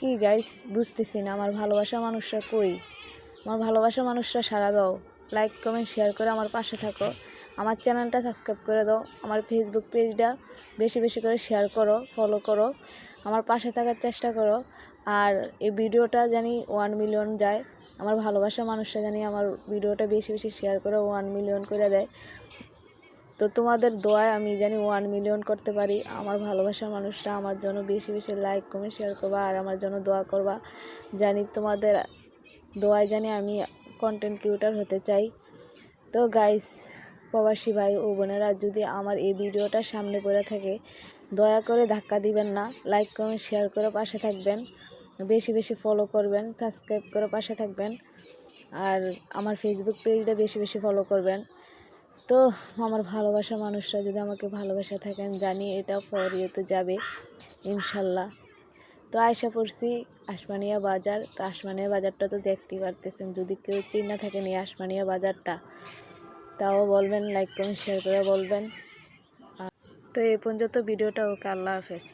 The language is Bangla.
কি গাইস বুঝতেছি না, আমার ভালোবাসা মানুষরা কই? আমার ভালোবাসা মানুষরা সাড়া দাও, লাইক কমেন্ট শেয়ার করে আমার পাশে থাকো, আমার চ্যানেলটা সাবস্ক্রাইব করে দাও, আমার ফেসবুক পেজটা বেশি বেশি করে শেয়ার করো, ফলো করো, আমার পাশে থাকার চেষ্টা করো। আর এই ভিডিওটা জানি 1 মিলিয়ন যায়, আমার ভালোবাসা মানুষরা জানি আমার ভিডিওটা বেশি বেশি শেয়ার করে 1 মিলিয়ন করে দেয়। তো তোমাদের দোয়ায় আমি জানি 1 মিলিয়ন করতে পারি। আমার ভালোবাসার মানুষরা আমার জন্য বেশি বেশি লাইক কমেন্ট শেয়ার করবা আর আমার জন্য দোয়া করবা। জানি তোমাদের দোয়ায় জানি আমি কন্টেন্ট ক্রিয়েটর হতে চাই। তো গাইস, প্রবাসী ভাই ও বোনেরা যদি আমার এই ভিডিওটা সামনে পড়ে থাকে, দয়া করে ধাক্কা দিবেন না, লাইক কমেন্ট শেয়ার করে পাশে থাকবেন, বেশি বেশি ফলো করবেন, সাবস্ক্রাইব করে পাশে থাকবেন, আর আমার ফেসবুক পেজটা বেশি বেশি ফলো করবেন। তো আমার ভালোবাসা মানুষরা যদি আমাকে ভালোবাসা থাকেন, জানি এটা ফর ইয়েতে যাবে ইনশাল্লাহ। তো আয়সা পড়ছি আসমানিয়া বাজার। তো আসমানিয়া বাজারটা তো দেখতেই পারতেছেন, যদি কেউ চিন্তা থাকেন এই আসমানিয়া বাজারটা, তাও বলবেন, লাইক কমেন্ট শেয়ার করে বলবেন। তো এই পর্যন্ত ভিডিওটা, ওকে, আল্লাহ হাফেজ।